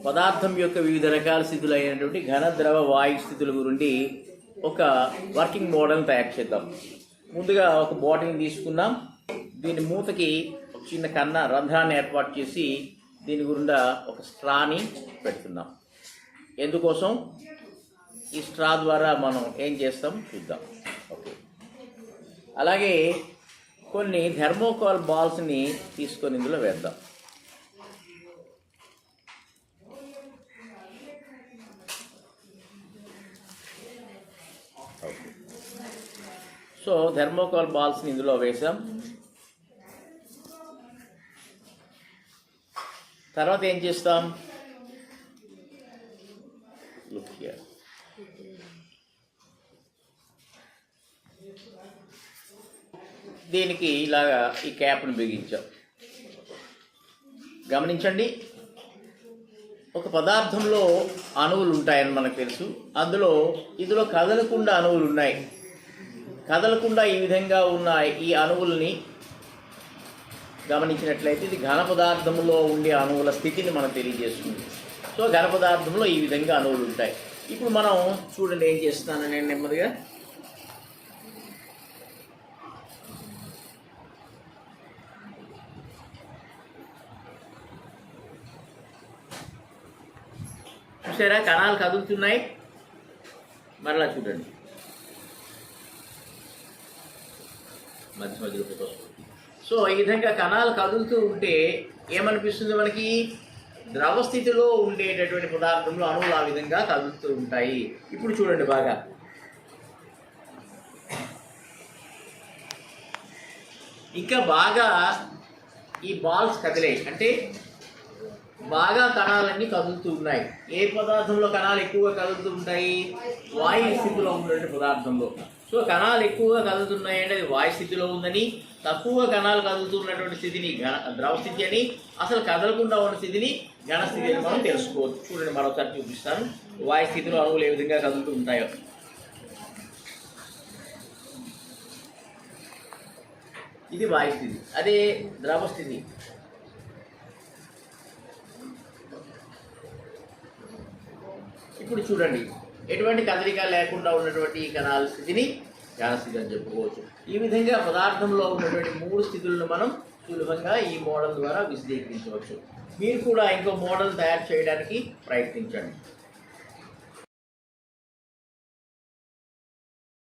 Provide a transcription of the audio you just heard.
పదార్థం యొక్క వివిధ రకాల స్థితులు అయినటువంటి ఘన ద్రవ వాయు స్థితుల గురించి ఒక వర్కింగ్ మోడల్ తయారు చేద్దాం. ముందుగా ఒక బాటిల్ని తీసుకున్నాం. దీని మూతకి ఒక చిన్న రంధ్రాన్ని ఏర్పాటు చేసి దీని గుండా ఒక స్ట్రాని పెడుతున్నాం. ఎందుకోసం? ఈ స్ట్రా ద్వారా మనం ఏం చేస్తాం చూద్దాం. ఓకే, అలాగే కొన్ని థెర్మోకాల్ బాల్స్ని తీసుకొని ఇందులో వేద్దాం. సో థెర్మోకాల్ బాల్స్ని ఇందులో వేసాం. తర్వాత ఏం చేస్తాం? Look here. దీనికి ఇలాగా ఈ క్యాప్ను బిగించాం. గమనించండి, ఒక పదార్థంలో అణువులు ఉంటాయని మనకు తెలుసు. ఇందులో కదలకుండా అణువులు ఉన్నాయి. కదలకుండా ఈ విధంగా ఉన్న ఈ అణువుల్ని గమనించినట్లయితే ఇది ఘన పదార్థంలో ఉండే అణువుల స్థితిని మనం తెలియజేస్తుంది. సో ఘన పదార్థంలో ఈ విధంగా అణువులు ఉంటాయి. ఇప్పుడు మనం చూడండి ఏం చేస్తున్నాను నేను నెమ్మదిగా. చూసారా, కణాలు కదులుతున్నాయి. మరలా చూడండి, మధ్యలో ఫోటో. సో ఈ విధంగా కణాలు కదులుతూ ఉంటే ఏమనిపిస్తుంది మనకి? ద్రవ స్థితిలో ఉండేటటువంటి పదార్థంలో అణువులు ఆ విధంగా కదులుతూ ఉంటాయి. ఇప్పుడు చూడండి బాగా. ఇంకా బాగా ఈ బాల్స్ కదిలాయి అంటే బాగా కణాలన్నీ కదులుతూ ఉన్నాయి. ఏ పదార్థంలో కణాలు ఎక్కువగా కదులుతూ ఉంటాయి? వాయు స్థితిలో ఉన్నటువంటి పదార్థంలో. సో కణాలు ఎక్కువగా కదులుతున్నాయి అంటే అది వాయు స్థితిలో ఉందని, తక్కువ కణాలు కదులుతున్నటువంటి స్థితిని ద్రవ స్థితి అని, అసలు కదలకుండా ఉన్న స్థితిని ఘన స్థితి అని మనం తెలుసుకోవచ్చు. చూడండి, మరొకసారి చూపిస్తాను. వాయు స్థితిలో అణువులు ఏ విధంగా కదులుతూ ఉంటాయో. ఇది వాయు స్థితి, అదే ద్రవ స్థితి. ఇప్పుడు చూడండి, ఎటువంటి కదలిక లేకుండా ఉన్నటువంటి ఈ కణాల స్థితిని ఘన స్థితి అని చెప్పుకోవచ్చు. ఈ విధంగా పదార్థంలో ఉన్నటువంటి 3 స్థితులను మనం సులభంగా ఈ మోడల్ ద్వారా విశ్లేషించవచ్చు. మీరు కూడా ఇంకో మోడల్ తయారు చేయడానికి ప్రయత్నించండి.